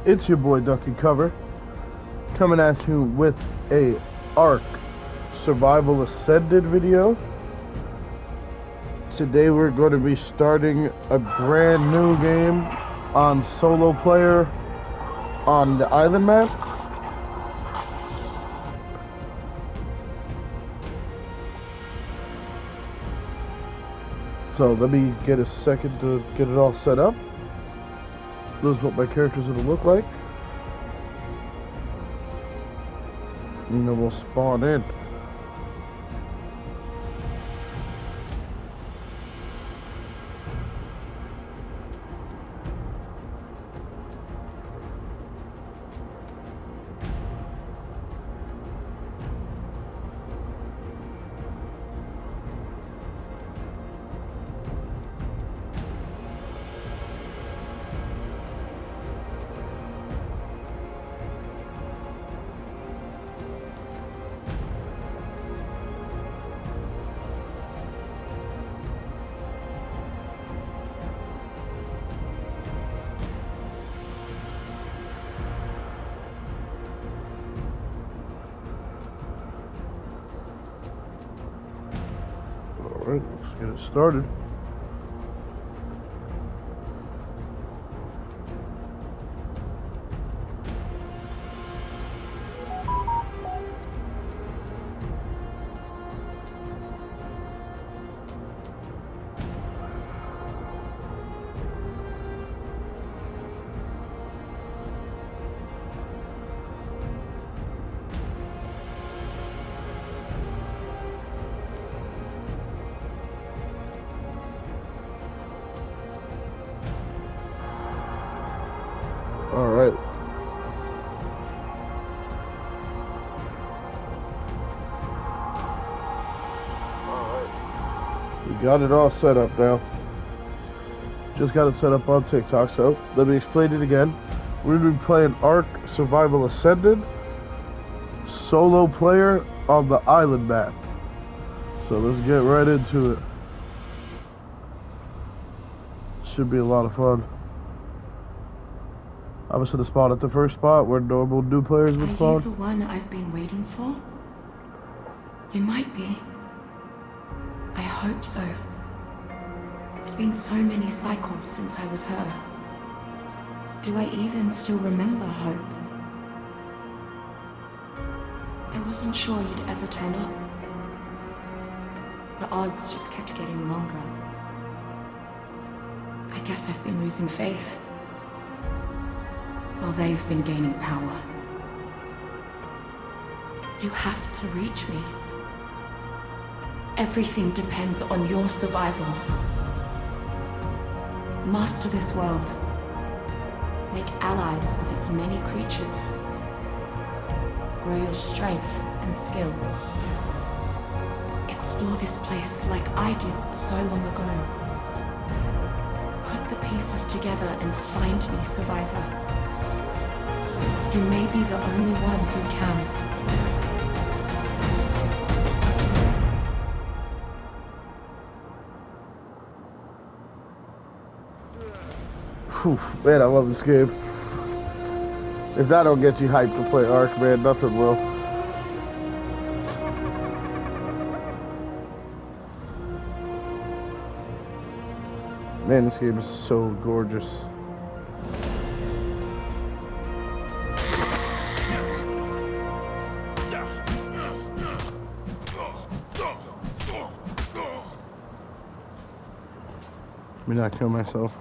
It's your boy Ducky Cover, coming at you with a ARK Survival Ascended video. Today we're going to be starting a brand new game on solo player on the island map. So let me get a second to get it all set up. This is what my character's going to look like. And then we'll spawn in. Alright, let's get it started. Alright. We got it all set up now. Just got it set up on TikTok, so let me explain it again. We're going to be playing ARK Survival Ascended, solo player on the island map. So let's get right into it. Should be a lot of fun. I was going to spawn at the first spot where normal new players would spawn. Are you the one I've been waiting for? You might be. I hope so. It's been so many cycles since I was her. Do I even still remember Hope? I wasn't sure you'd ever turn up. The odds just kept getting longer. I guess I've been losing faith. While they've been gaining power. You have to reach me. Everything depends on your survival. Master this world. Make allies of its many creatures. Grow your strength and skill. Explore this place like I did so long ago. Put the pieces together and find me, survivor. You may be the only one who can. Whew, man, I love this game. If that don't get you hyped to play ARK, man, nothing will. Man, this game is so gorgeous. Let me not kill myself.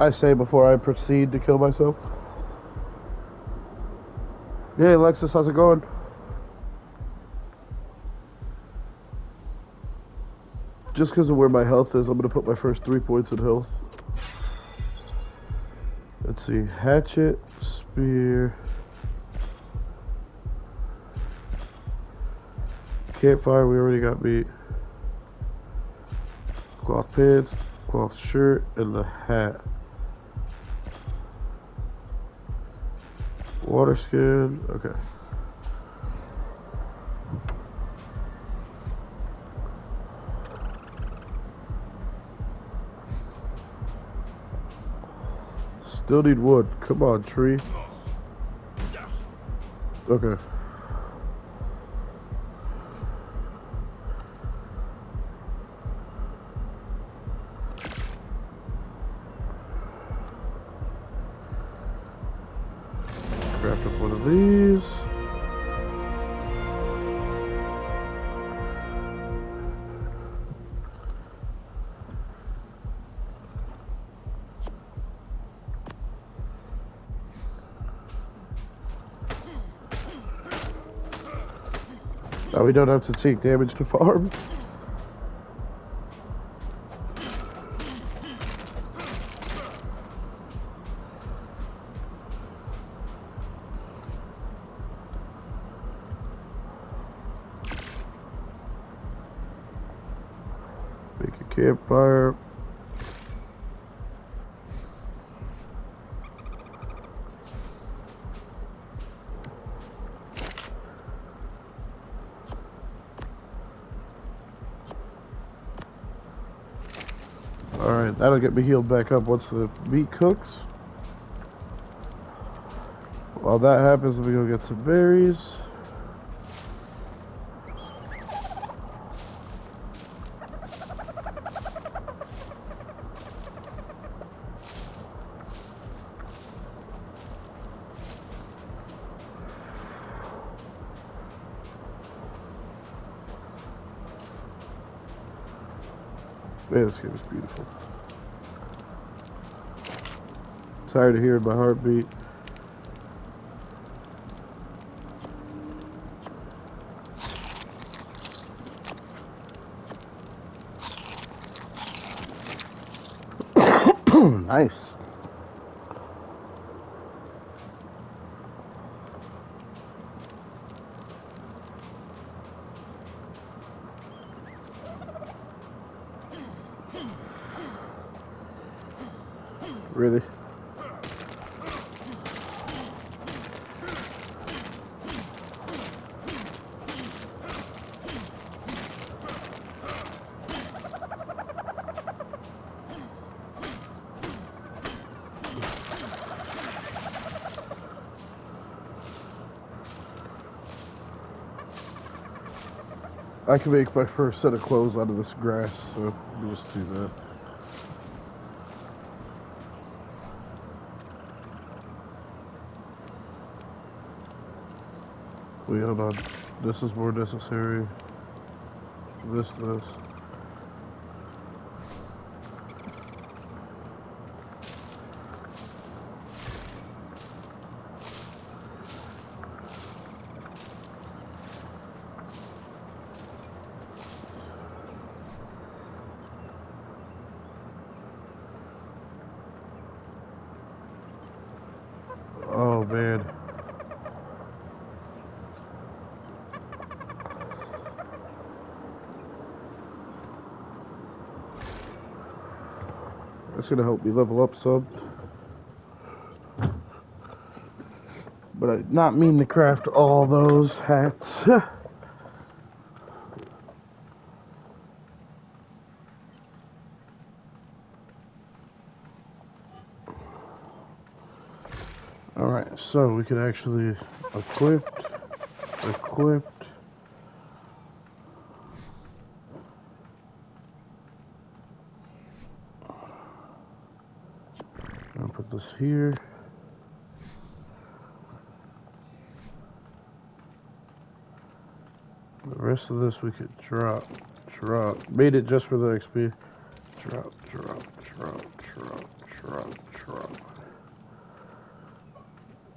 I say before I proceed to kill myself. Hey Alexis, how's it going? Just because of where my health is, I'm going to put my first 3 points in health. Let's see, hatchet, spear, campfire, we already got meat. Cloth pants, cloth shirt, and the hat. Water skin, okay. Still need wood. Come on, tree. Okay. Craft up one of these. Now we don't have to take damage to farm. Make a campfire. Alright, that'll get me healed back up once the meat cooks. While that happens, let me go get some berries. Man, this game is beautiful. Tired of hearing my heartbeat. Nice. Really? I can make my first set of clothes out of this grass, so let me just do that. Wait, hold on. This is more necessary. This does. Oh man. That's gonna help me level up some. But I did not mean to craft all those hats. Alright, so we could actually equip. I'll put this here. The rest of this we could drop. Made it just for the XP. Drop.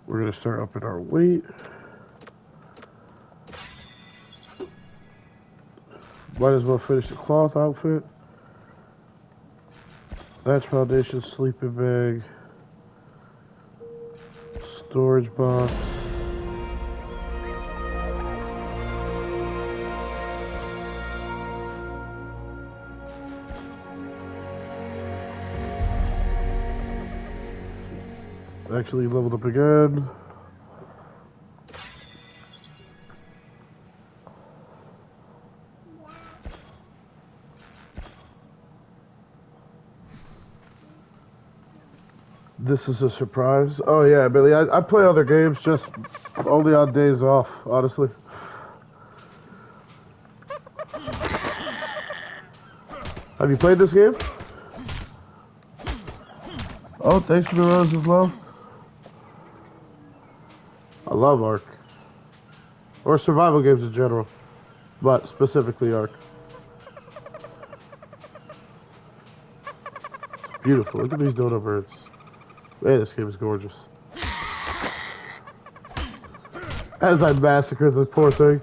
We're gonna start upping our weight. Might as well finish the cloth outfit. Thatch foundation, sleeping bag, storage box. Actually leveled up again. This is a surprise. Oh yeah, Billy. I play other games just only on days off, honestly. Have you played this game? Oh, thanks for the roses, love. I love ARK. Or survival games in general. But specifically ARK. Beautiful. Look at these dodo birds. Man, this game is gorgeous. As I massacred the poor thing.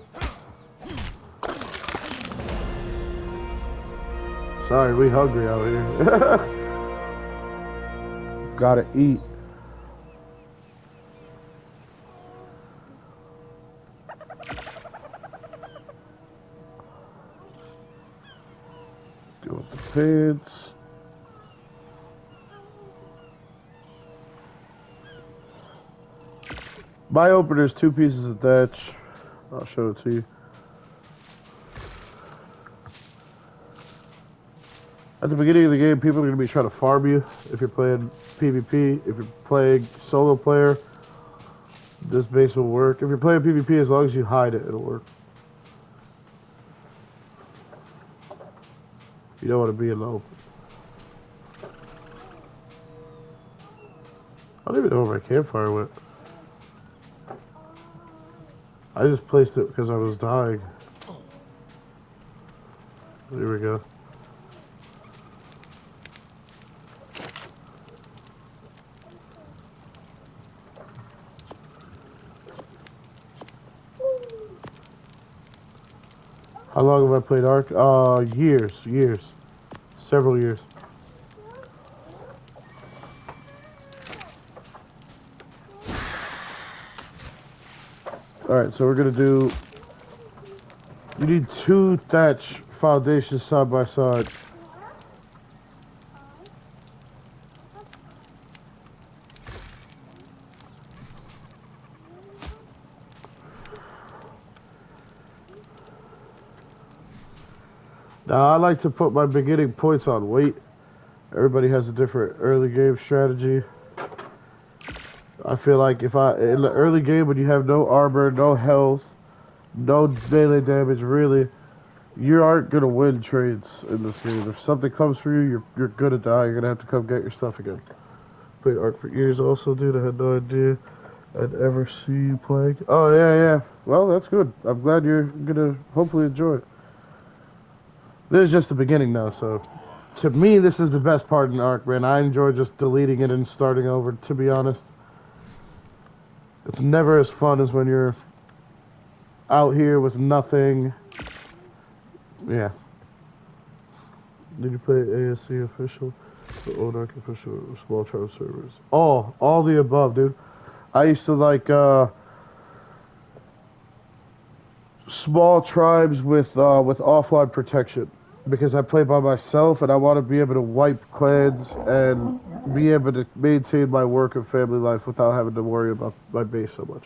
Sorry, we hungry out here. Gotta eat. Deal with the pants. My opener is 2 pieces of thatch. I'll show it to you. At the beginning of the game, people are going to be trying to farm you if you're playing PvP. If you're playing solo player, this base will work. If you're playing PvP, as long as you hide it, it'll work. You don't want to be in the open. I don't even know where my campfire went. I just placed it because I was dying. There we go. How long have I played ARK? Years. Several years. Alright, so we're gonna do... You need 2 thatch foundations side by side. Now, I like to put my beginning points on weight. Everybody has a different early game strategy. I feel like in the early game when you have no armor, no health, no melee damage, really, you aren't gonna win trades in this game. If something comes for you, you're gonna die. You're gonna have to come get your stuff again. Played ARK for years also, dude. I had no idea I'd ever see you playing. Oh, yeah. Well, that's good. I'm glad you're gonna hopefully enjoy it. This is just the beginning now, so... To me, this is the best part in ARK, man. I enjoy just deleting it and starting over, to be honest. It's never as fun as when you're out here with nothing. Yeah. Did you play ASC official? The old ARK official or small tribe servers? All the above, dude. I used to like small tribes with offline protection because I play by myself and I want to be able to wipe clans and be able to maintain my work and family life without having to worry about my base so much.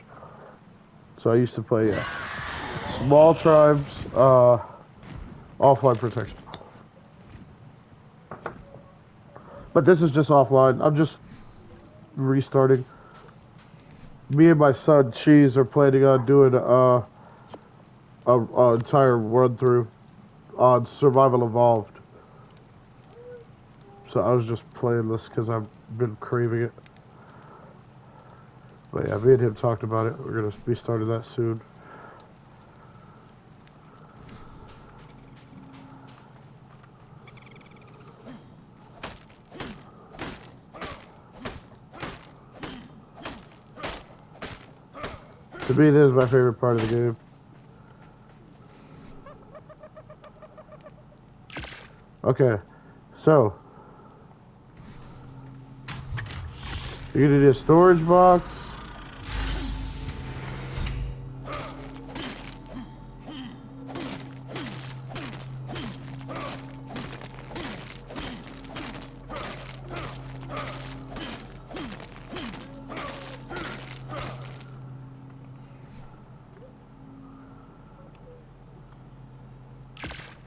So I used to play small tribes, offline protection. But this is just offline. I'm just restarting. Me and my son Cheese are planning on doing a entire run through on Survival Evolved. So I was just playing this because I've been craving it. But yeah, me and him talked about it. We're gonna be starting that soon. To me, this is my favorite part of the game. Okay, so you're gonna need a storage box.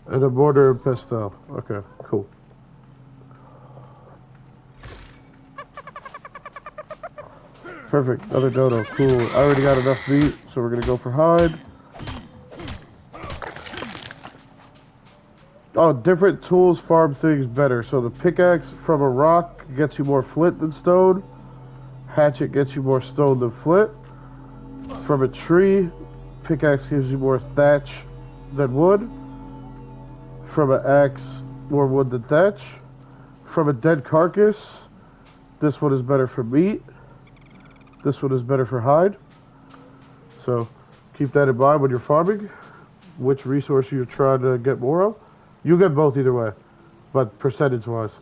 And a mortar and pestle. Okay, cool. Perfect. Another dodo. Cool. I already got enough meat, so we're gonna go for hide. Oh, different tools farm things better. So the pickaxe from a rock gets you more flint than stone. Hatchet gets you more stone than flint. From a tree, pickaxe gives you more thatch than wood. From an axe, more wood than thatch. From a dead carcass, this one is better for meat. This one is better for hide. So keep that in mind when you're farming. Which resource you're trying to get more of. You get both either way, but percentage-wise.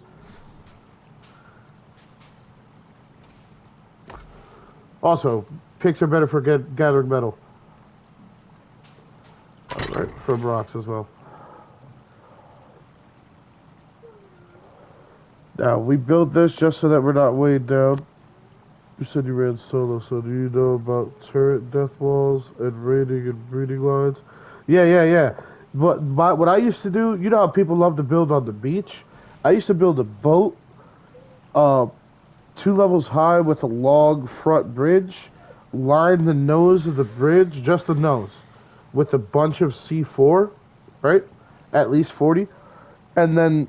Also, picks are better for gathering metal. Alright, from rocks as well. Now, we built this just so that we're not weighed down. You said you ran solo, so do you know about turret death walls and raiding and breeding lines? Yeah. But what I used to do, you know how people love to build on the beach? I used to build a boat, 2 levels high with a log front bridge, line the nose of the bridge, just the nose, with a bunch of C4, right? At least 40. And then,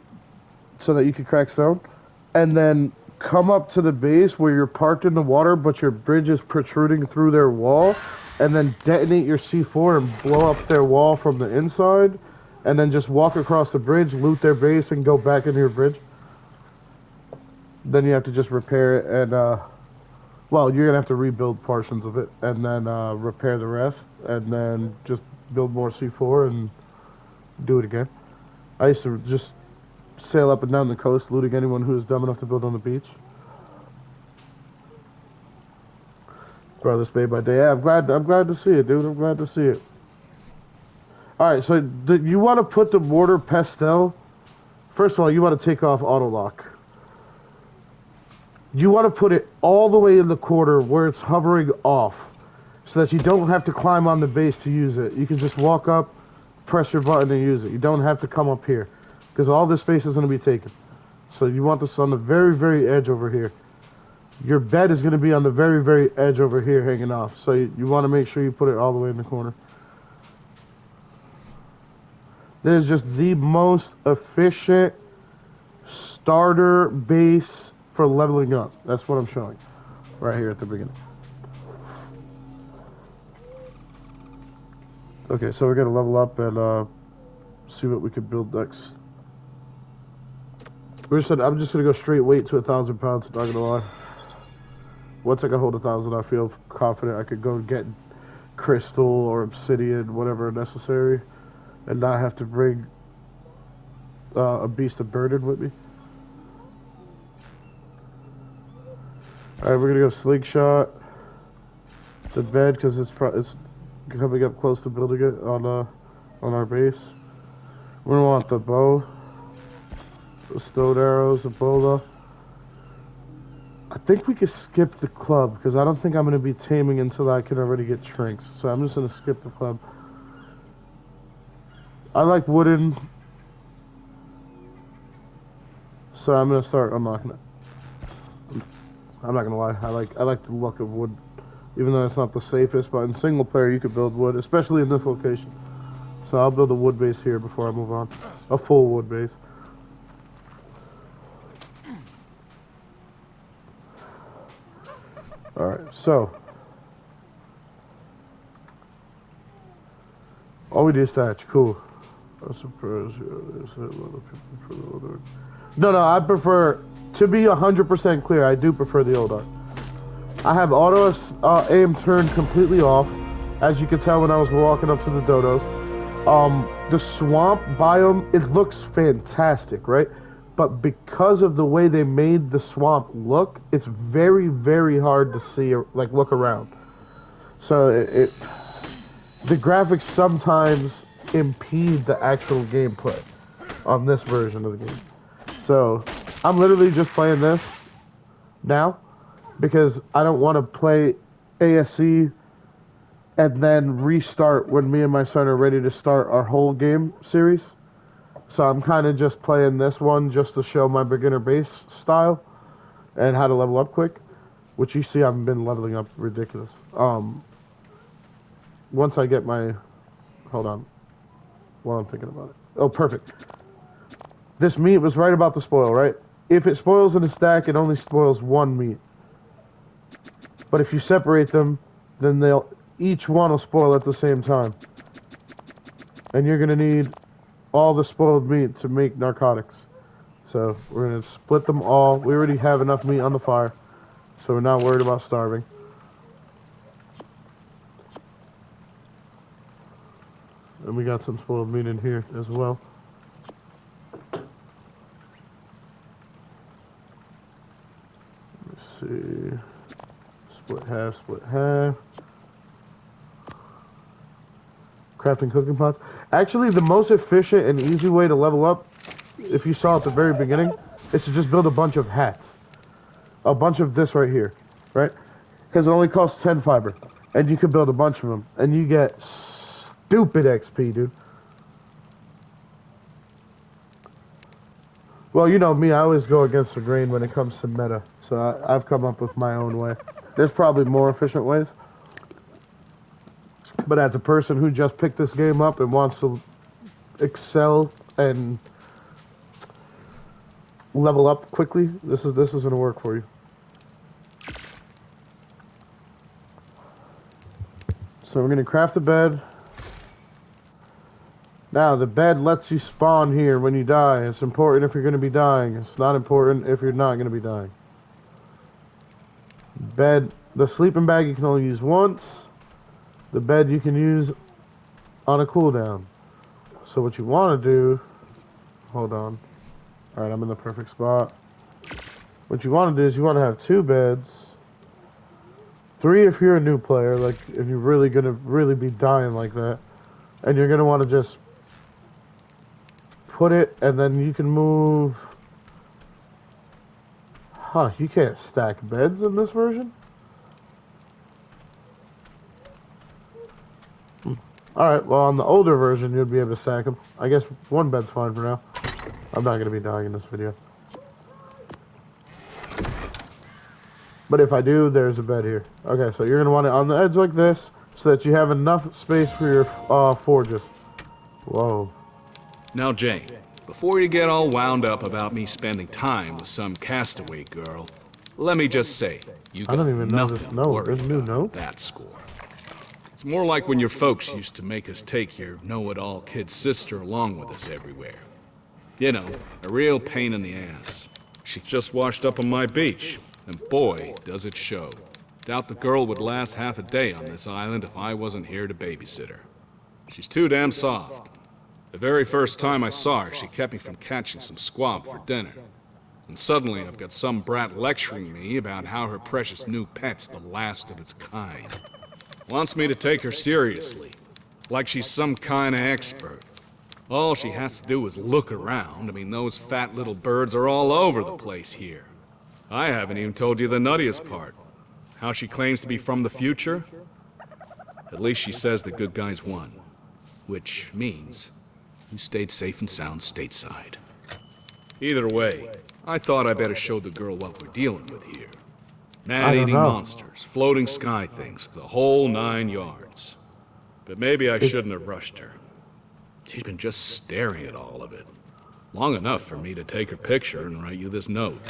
so that you could crack stone. And then come up to the base where you're parked in the water, but your bridge is protruding through their wall, and then detonate your C4 and blow up their wall from the inside, and then just walk across the bridge, loot their base, and go back into your bridge. Then you have to just repair it, and, well, you're going to have to rebuild portions of it, and then repair the rest, and then just build more C4 and do it again. I used to just sail up and down the coast, looting anyone who was dumb enough to build on the beach. Bro, this made my day. Yeah, I'm glad to see it, dude. I'm glad to see it. Alright, so you want to put the mortar pestle. First of all, you want to take off auto lock. You want to put it all the way in the corner where it's hovering off, so that you don't have to climb on the base to use it. You can just walk up, press your button and use it. You don't have to come up here, because all this space is going to be taken. So you want this on the very, very edge over here. Your bed is going to be on the very, very edge over here hanging off. So you want to make sure you put it all the way in the corner. This is just the most efficient starter base for leveling up. That's what I'm showing right here at the beginning. Okay, so we're going to level up and see what we can build next. I'm just going to go straight weight to 1,000 pounds, not going to lie. Once I can hold 1,000, I feel confident I could go get crystal or obsidian, whatever necessary, and not have to bring a beast of burden with me. Alright, we're gonna go slingshot the bed because it's coming up close to building it on our base. We're gonna want the bow, the stone arrows, the bola. I think we could skip the club because I don't think I'm gonna be taming until I can already get trinks. So I'm just gonna skip the club. I like wooden, so I'm gonna start unlocking it. I'm not gonna lie, I like the look of wood, even though it's not the safest. But in single player, you could build wood, especially in this location. So I'll build a wood base here before I move on, a full wood base. All right, so all we do is thatch. Cool. I suppose no, I prefer, to be 100% clear, I do prefer the old art. I have auto aim turned completely off, as you can tell when I was walking up to the dodos. The swamp biome, it looks fantastic, right? But because of the way they made the swamp look, it's very, very hard to see, like, look around. So the graphics sometimes impede the actual gameplay on this version of the game. So I'm literally just playing this now because I don't want to play ASC and then restart when me and my son are ready to start our whole game series. So I'm kind of just playing this one just to show my beginner base style and how to level up quick. which you see I've been leveling up ridiculous. Once I get my, hold on, while I'm thinking about it. Oh, perfect. This meat was right about to spoil, right? If it spoils in a stack, it only spoils one meat. But if you separate them, then each one will spoil at the same time. And you're gonna need all the spoiled meat to make narcotics. So we're gonna split them all. We already have enough meat on the fire, so we're not worried about starving. And we got some spoiled meat in here as well. Let's see. Split half, split half. Crafting cooking pots. Actually, the most efficient and easy way to level up, if you saw at the very beginning, is to just build a bunch of hats. A bunch of this right here, right? Because it only costs 10 fiber. And you can build a bunch of them. And you get stupid XP, dude. Well, you know me, I always go against the grain when it comes to meta. So I've come up with my own way. There's probably more efficient ways. But as a person who just picked this game up and wants to excel and level up quickly, this is gonna work for you. So we're gonna craft a bed. Now the bed lets you spawn here when you die. It's important if you're gonna be dying. It's not important if you're not gonna be dying. Bed, the sleeping bag you can only use once. The bed you can use on a cooldown. So what you want to do, hold on. All right, I'm in the perfect spot. What you want to do is you want to have 2 beds. 3 if you're a new player, like if you're really gonna be dying like that, and you're gonna want to just put it, and then you can move. Huh? You can't stack beds in this version. Alright, well on the older version you'd be able to stack them. I guess 1 bed's fine for now. I'm not going to be dying in this video. But if I do, there's a bed here. Okay, so you're going to want it on the edge like this, so that you have enough space for your forges. Whoa. Now Jane, before you get all wound up about me spending time with some castaway girl, let me just say, you got nothing to worry about that score. It's more like when your folks used to make us take your know-it-all kid sister along with us everywhere. You know, a real pain in the ass. She just washed up on my beach, and boy, does it show. Doubt the girl would last half a day on this island if I wasn't here to babysit her. She's too damn soft. The very first time I saw her, she kept me from catching some squab for dinner. And suddenly I've got some brat lecturing me about how her precious new pet's the last of its kind. Wants me to take her seriously, like she's some kind of expert. All she has to do is look around. I mean, those fat little birds are all over the place here. I haven't even told you the nuttiest part. How she claims to be from the future. At least she says the good guys won. Which means you stayed safe and sound stateside. Either way, I thought I better show the girl what we're dealing with here. Man-eating monsters, floating sky things, the whole 9 yards. But maybe I shouldn't have rushed her. She's been just staring at all of it. Long enough for me to take her picture and write you this note.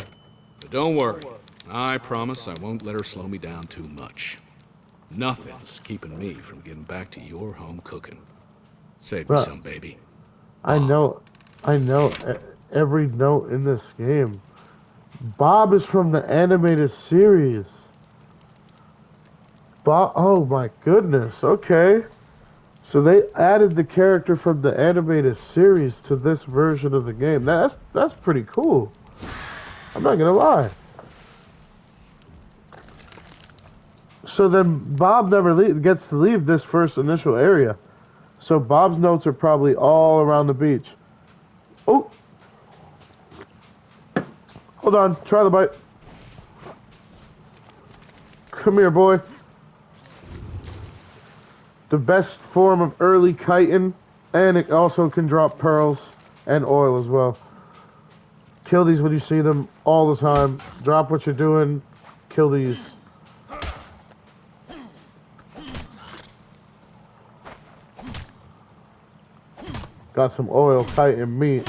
But don't worry, I promise I won't let her slow me down too much. Nothing's keeping me from getting back to your home cooking. Save me some, baby. I know every note in this game. Bob is from the animated series. Bob, oh my goodness, okay. So they added the character from the animated series to this version of the game. That's pretty cool. I'm not gonna lie. So then Bob never gets to leave this first initial area. So Bob's notes are probably all around the beach. Oh! Hold on, try the bite. Come here, boy. The best form of early chitin, and it also can drop pearls and oil as well. Kill these when you see them all the time. Drop what you're doing, kill these. Got some oil, kite, and meat.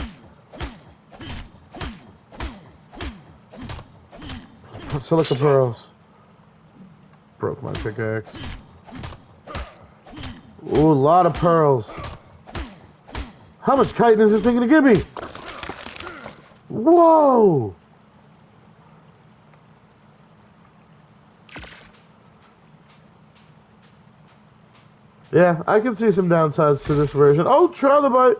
Silica pearls. Broke my pickaxe. Ooh, a lot of pearls. How much chitin is this thing gonna give me? Whoa! Yeah, I can see some downsides to this version. Oh, trilobite!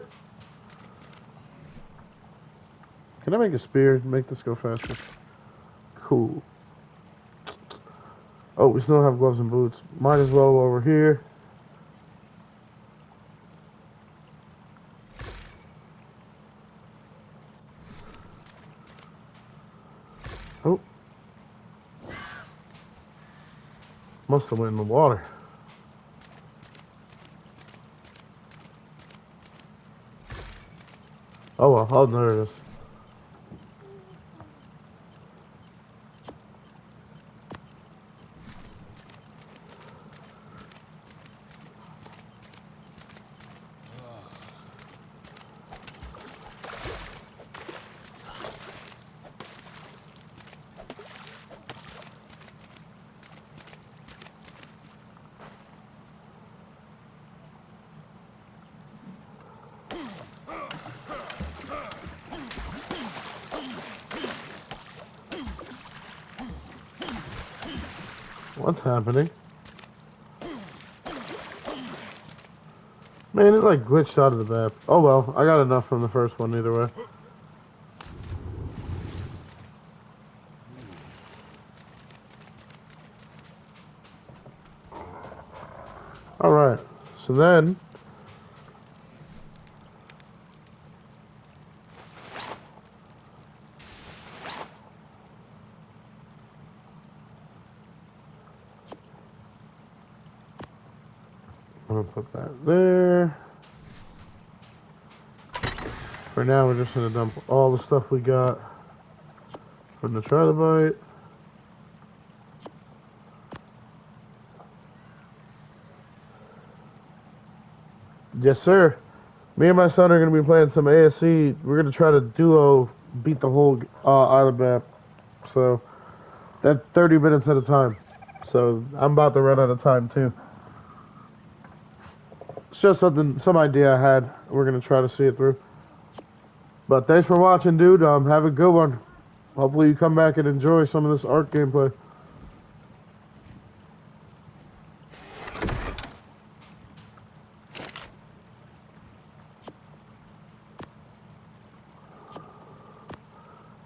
Can I make a spear and make this go faster? Cool. Oh, we still have gloves and boots. Might as well over here. Oh. Must have went in the water. Oh well, oh, there it is. What's happening? Man, it like glitched out of the map. Oh well, I got enough from the first one either way. Alright, so then... I'm gonna put that there. For now, we're just gonna dump all the stuff we got from the trilobite. Yes, sir. Me and my son are gonna be playing some ASC. We're gonna try to duo beat the whole island map. So that's 30 minutes at a time. So I'm about to run out of time too. It's just some idea I had. We're gonna try to see it through. But thanks for watching, dude. Have a good one. Hopefully you come back and enjoy some of this ARK gameplay.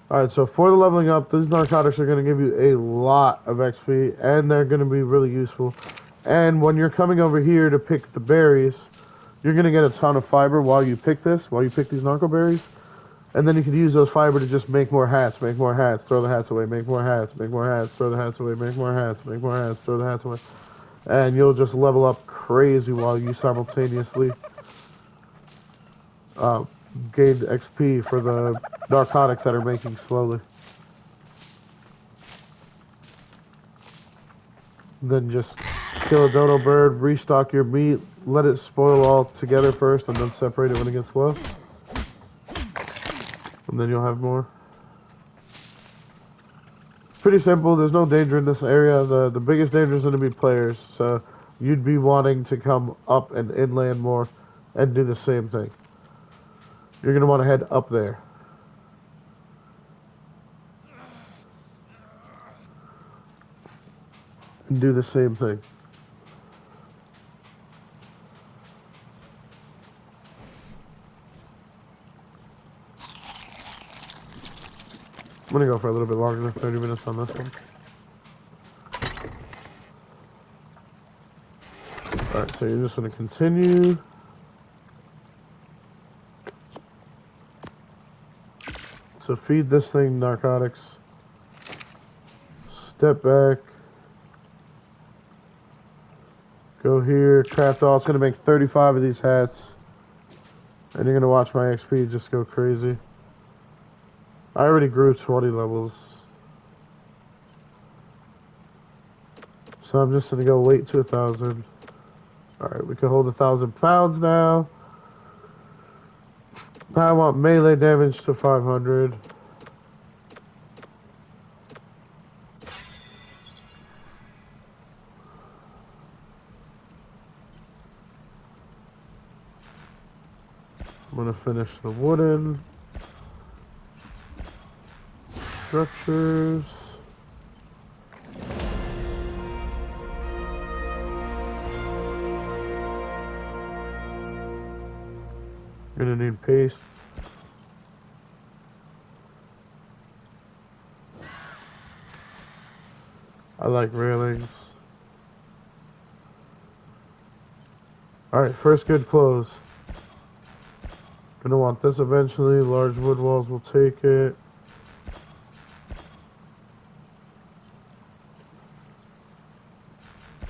Alright, so for the leveling up, these narcotics are going to give you a lot of XP, and they're going to be really useful. And when you're coming over here to pick the berries, you're going to get a ton of fiber while you pick these narco berries. And then you can use those fiber to just make more hats, throw the hats away, make more hats, make more hats, throw the hats away, make more hats, make more hats, throw the hats away. And you'll just level up crazy while you simultaneously gain XP for the narcotics that are making slowly. Then just kill a dodo bird, restock your meat, let it spoil all together first, and then separate it when it gets low. And then you'll have more. Pretty simple. There's no danger in this area. The biggest danger is going to be players. So you'd be wanting to come up and inland more and do the same thing. You're going to want to head up there. And do the same thing. I'm going to go for a little bit longer than 30 minutes on this one. Alright, so you're just going to continue. So feed this thing narcotics. Step back. Go here, craft all. It's going to make 35 of these hats. And you're going to watch my XP just go crazy. I already grew 20 levels. So I'm just going to go wait to 1,000. Alright, we can hold 1,000 pounds now. I want melee damage to 500. I'm gonna finish the wooden structures. Gonna need paste. I like railings. Alright, first good close. Gonna want this eventually. Large wood walls will take it.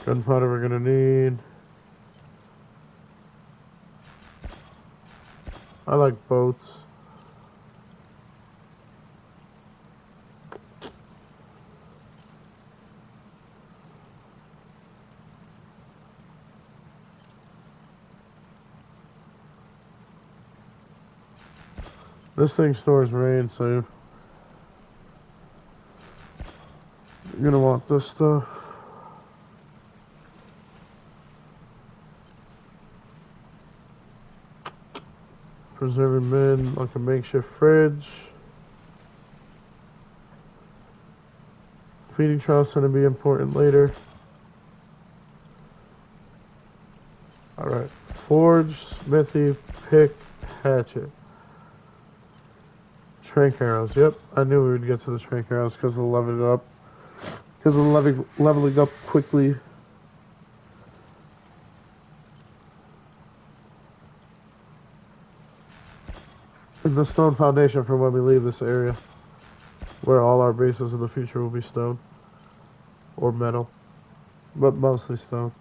Gunpowder we're gonna need. I like boats. This thing stores rain, so you're gonna want this stuff. Preserving men, like a makeshift fridge. Feeding trought's gonna be important later. Alright. Forge, smithy, pick, hatchet. Trank arrows. Yep, I knew we would get to the trank arrows because of the leveling up. Because of the leveling up quickly. And the stone foundation for when we leave this area. Where all our bases in the future will be stone. Or metal. But mostly stone.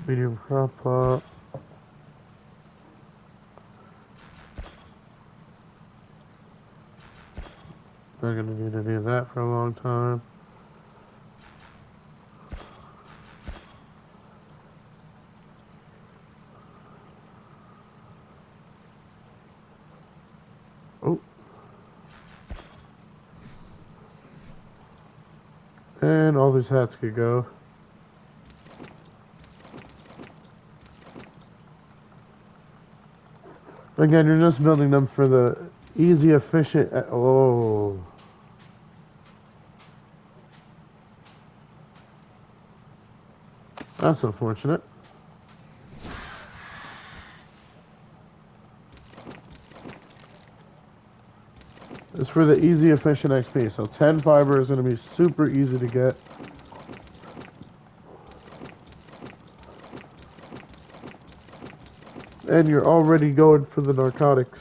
Medium crop pot. Not gonna need any of that for a long time. Oh. And all these hats could go. Again, you're just building them for the easy, efficient... Oh. That's unfortunate. It's for the easy, efficient XP. So 10 fiber is going to be super easy to get. And you're already going for the narcotics.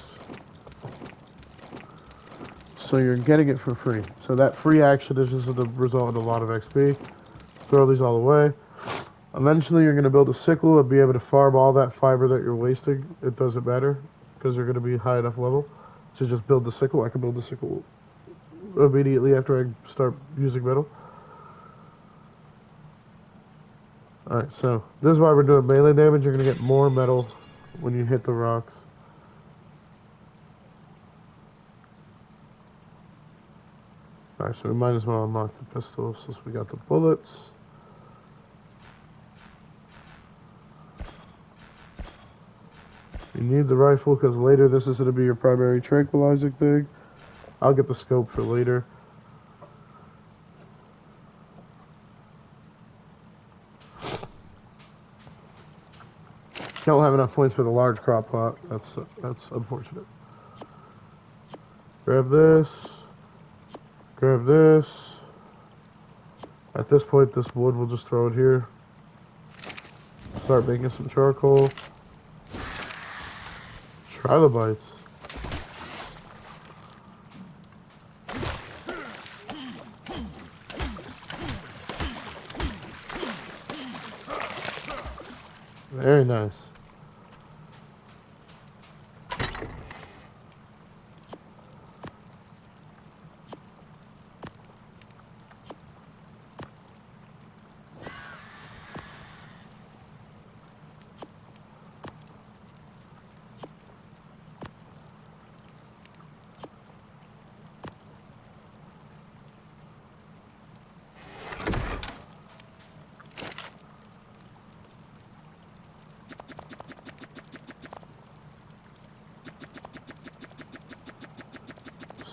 So you're getting it for free. So that free action is just going to result in a lot of XP. Throw these all away. Eventually you're going to build a sickle and be able to farm all that fiber that you're wasting. It doesn't matter because you're going to be high enough level to just build the sickle. I can build the sickle immediately after I start using metal. Alright, so this is why we're doing melee damage. You're going to get more metal when you hit the rocks. Alright, so we might as well unlock the pistol since we got the bullets. You need the rifle because later this is going to be your primary tranquilizing thing. I'll get the scope for later. Don't have enough points for the large crop pot. That's unfortunate. Grab this. Grab this. At this point, this wood, we'll just throw it here. Start making some charcoal. Trilobites. Very nice.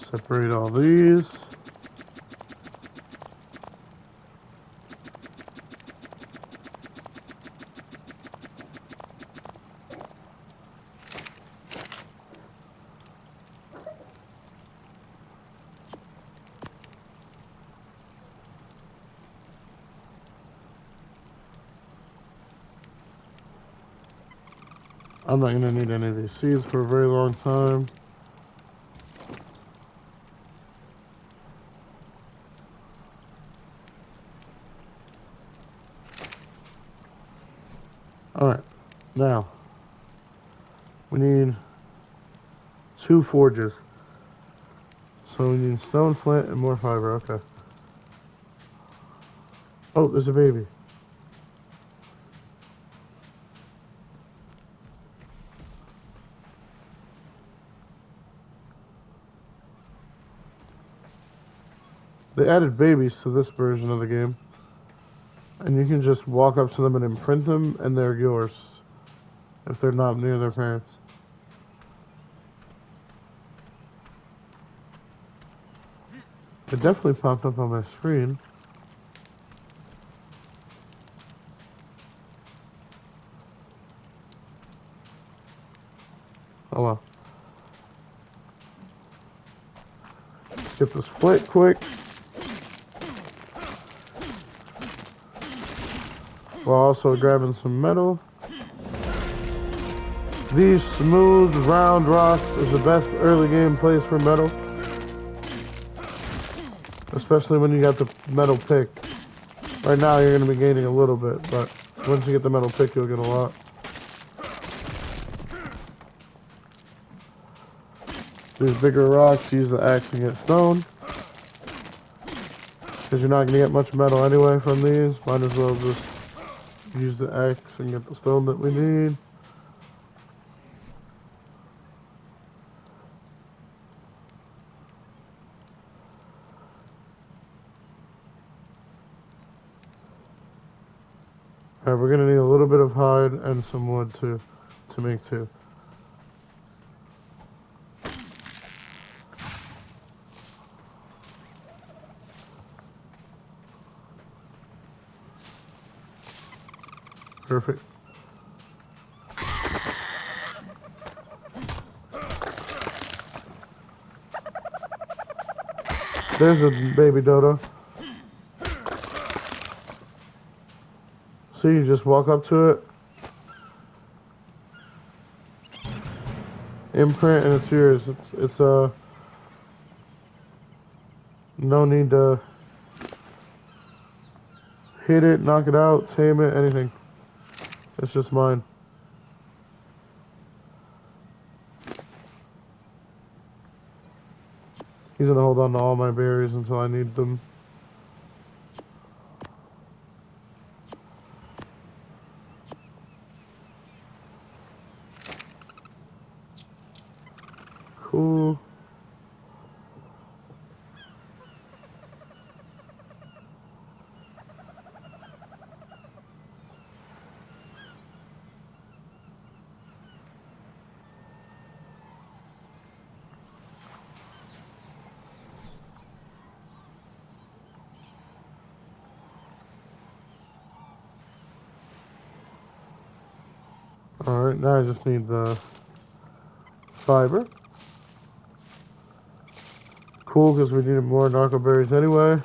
Separate all these. I'm not going to need any of these seeds for a very long time. Alright, now we need 2 forges. So we need stone, flint, and more fiber. Okay. Oh, there's a baby. They added babies to this version of the game. And you can just walk up to them and imprint them, and they're yours. If they're not near their parents. It definitely popped up on my screen. Oh well. Get this flint quick. While also grabbing some metal. These smooth, round rocks is the best early game place for metal. Especially when you got the metal pick. Right now you're going to be gaining a little bit, but once you get the metal pick you'll get a lot. These bigger rocks, use the axe and get stone. Because you're not going to get much metal anyway from these. Might as well just use the axe and get the stone that we need. Alright, we're going to need a little bit of hide and some wood to make 2. Perfect. There's a baby dodo. See, you just walk up to it, imprint, and it's yours. It's no need to hit it, knock it out, tame it, anything. It's just mine. He's gonna hold on to all my berries until I need them. Cool. Alright, now I just need the fiber. Cool, because we needed more narco berries anyway.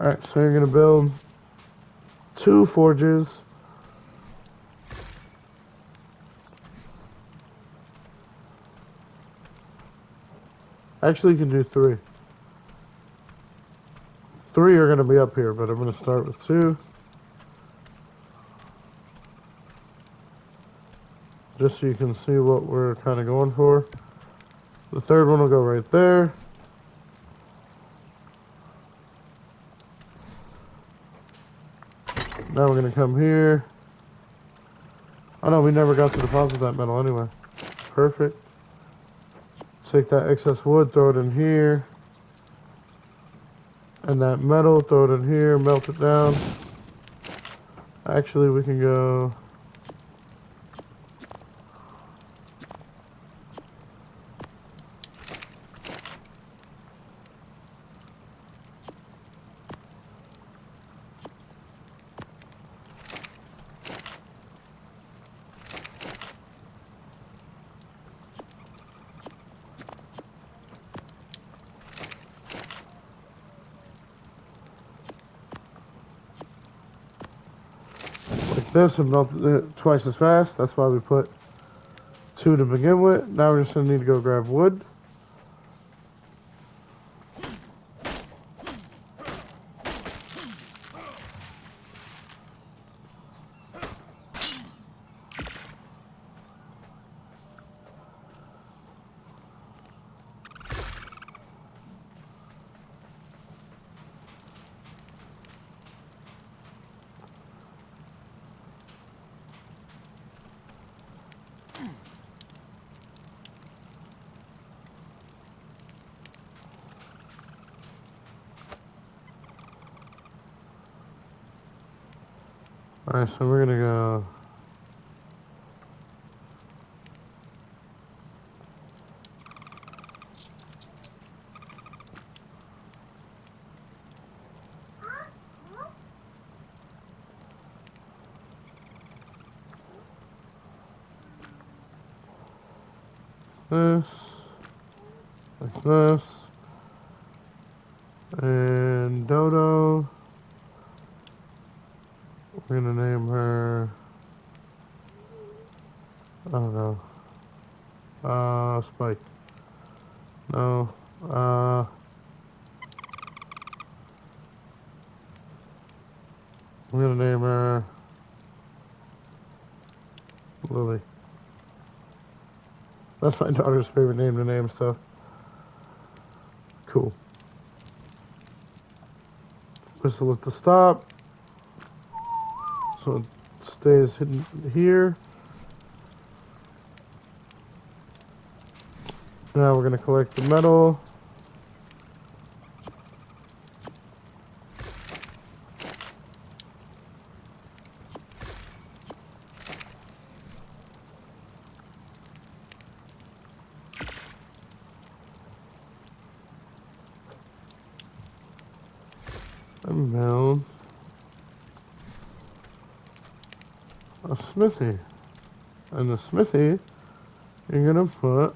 Alright, so you're gonna build 2 forges. Actually, you can do 3. 3 are gonna be up here, but I'm gonna start with 2. Just so you can see what we're kind of going for. The 3rd one will go right there. Now we're going to come here. Oh no, we never got to deposit that metal anyway. Perfect. Take that excess wood, throw it in here. And that metal, throw it in here, melt it down. Actually, we can go... this and melt it twice as fast. That's why we put 2 to begin with. Now we're just going to need to go grab wood. Alright, so we're gonna go this, like this, and Dodo. We're gonna name her, I don't know, Spike. No, we're gonna name her Lily. That's my daughter's favorite name to name stuff. Cool. Whistle at the stop. So it stays hidden here. Now we're going to collect the metal. And build a smithy. And the smithy, you're going to put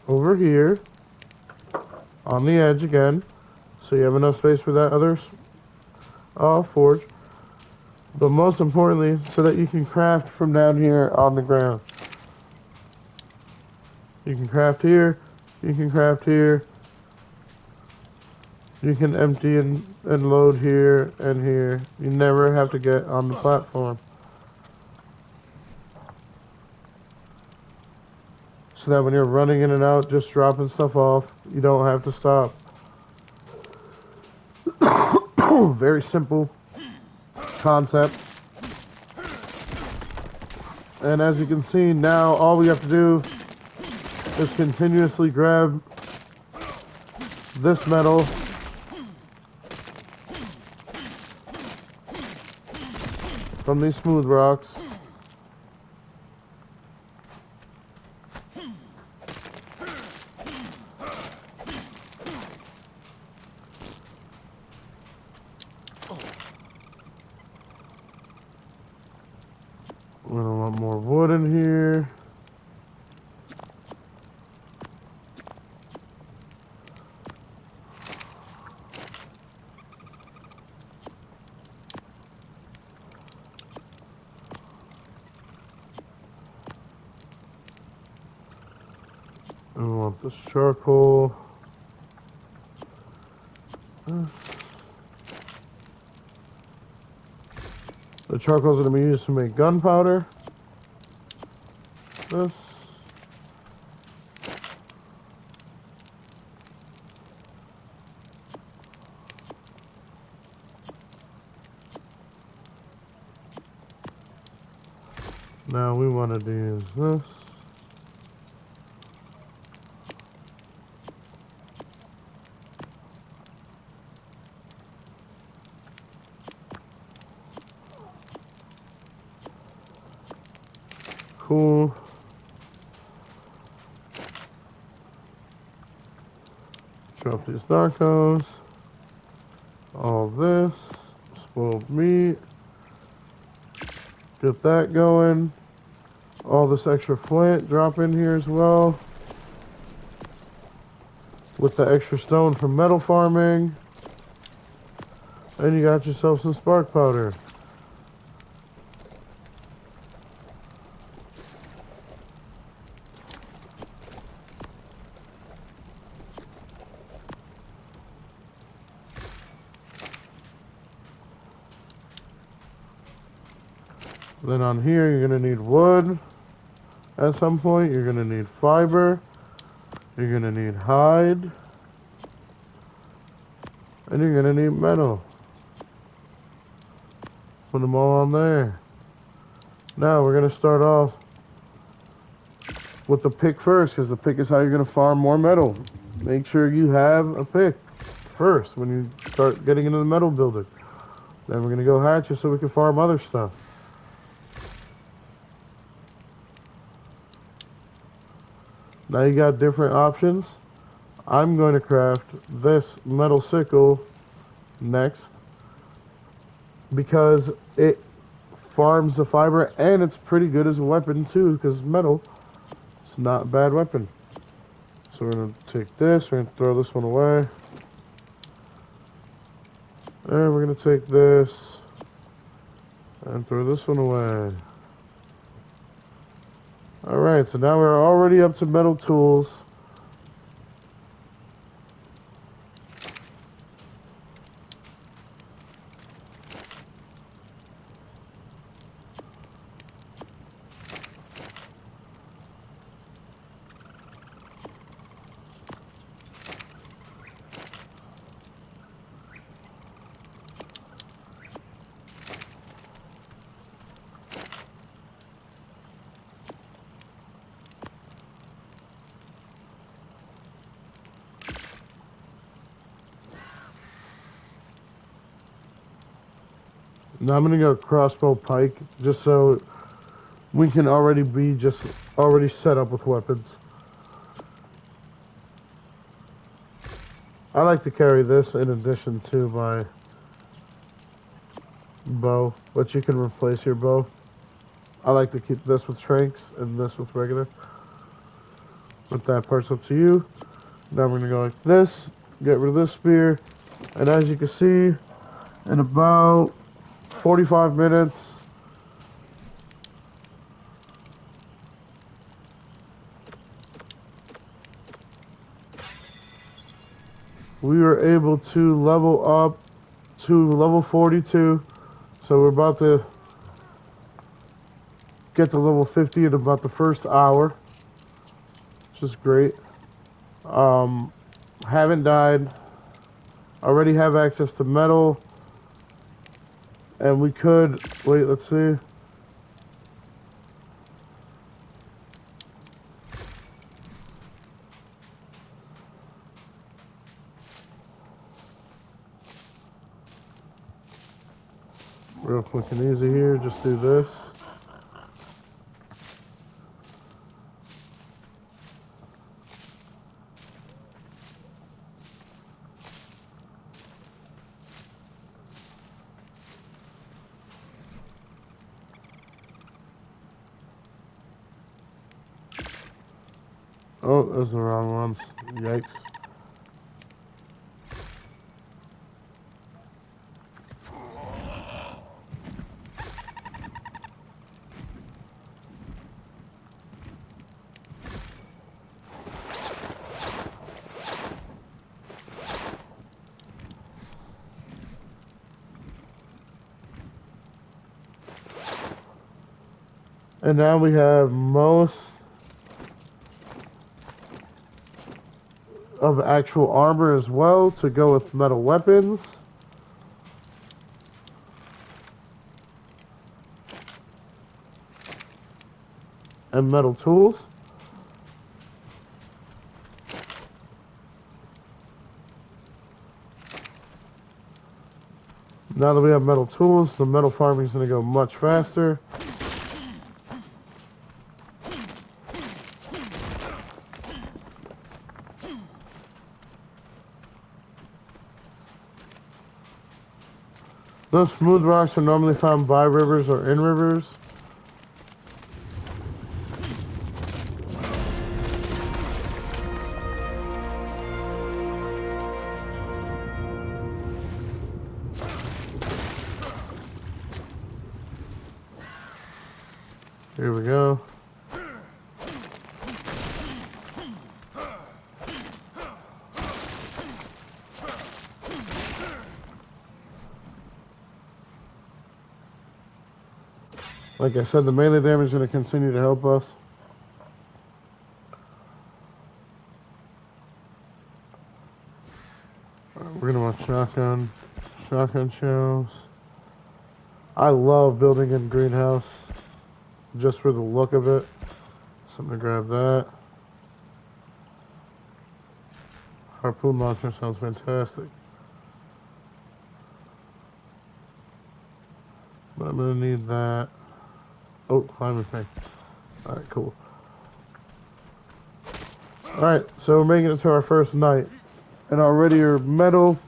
over here on the edge again, so you have enough space for that other forge. But most importantly, so that you can craft from down here on the ground. You can craft here, you can craft here, you can empty and load here and here. You never have to get on the platform. So that when you're running in and out, just dropping stuff off, you don't have to stop. Very simple concept. And as you can see, now all we have to do is continuously grab this metal from these smooth rocks. We're gonna want more wood in here. And we want this charcoal. The charcoal is going to be used to make gunpowder. This. Now we wanted to use this. Cool. Drop these narcos. All this. Spoiled meat. Get that going. All this extra flint drop in here as well. With the extra stone from metal farming. And you got yourself some spark powder. Then on here, you're going to need wood. At some point, you're going to need fiber. You're going to need hide. And you're going to need metal. Put them all on there. Now, we're going to start off with the pick first, because the pick is how you're going to farm more metal. Make sure you have a pick first when you start getting into the metal building. Then we're going to go hatch it so we can farm other stuff. Now you got different options. I'm going to craft this metal sickle next because it farms the fiber and it's pretty good as a weapon too, because metal is not a bad weapon. So we're going to take this, we're going to throw this one away. And we're going to take this and throw this one away. Alright, so now we're already up to metal tools. Now I'm gonna go crossbow pike just so we can already set up with weapons. I like to carry this in addition to my bow, but you can replace your bow. I like to keep this with tranks and this with regular. But that part's up to you. Now we're gonna go like this, get rid of this spear, and as you can see, in about 45 minutes, we were able to level up to level 42. So we're about to get to level 50 in about the first hour, which is great. Haven't died. Already have access to metal. And we could, wait, let's see. Real quick and easy here, just do this. Oh, those are the wrong ones. Yikes. And now we have most of actual armor as well to go with metal weapons. And metal tools. Now that we have metal tools, the metal farming is going to go much faster. Those smooth rocks are normally found by rivers or in rivers. Here we go. Like I said, the melee damage is going to continue to help us. We're going to want shotgun shells. I love building in greenhouse just for the look of it. So I'm going to grab that. Harpoon launcher sounds fantastic. But I'm going to need that. Oh, climbing thing. Alright, cool. Alright, so we're making it to our first night. And already our metal.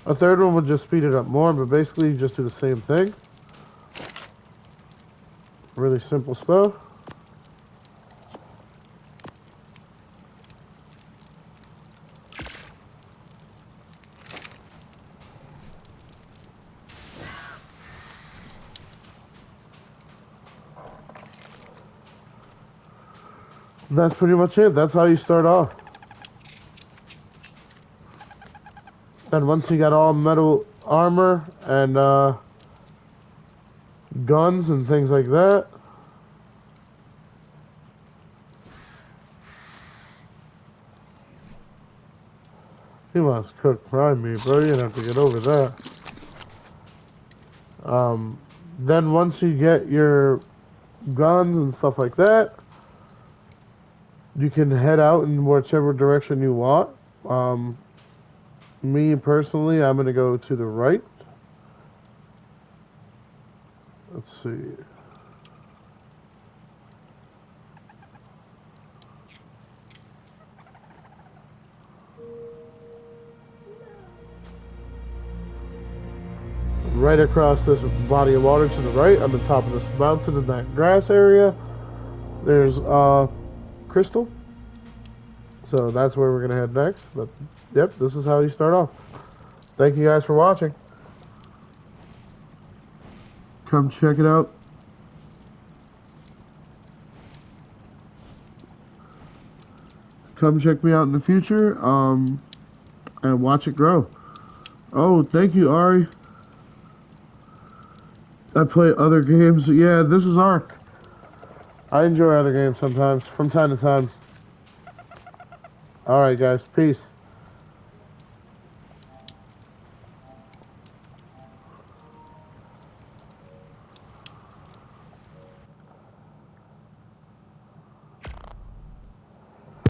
A third one would just speed it up more, but basically you just do the same thing. Really simple stuff. That's pretty much it. That's how you start off. Then once you got all metal armor and guns and things like that, he wants to cook prime meat, bro. You don't have to get over that. Then once you get your guns and stuff like that, you can head out in whichever direction you want. Me personally, I'm going to go to the right. Let's see. Right across this body of water to the right, on the top of this mountain in that grass area, there's crystal. So that's where we're going to head next. But yep, this is how you start off. Thank you guys for watching. Come check it out. Come check me out in the future and watch it grow. Oh, thank you, Ari. I play other games. Yeah, this is ARK. I enjoy other games sometimes, from time to time. Alright guys, peace.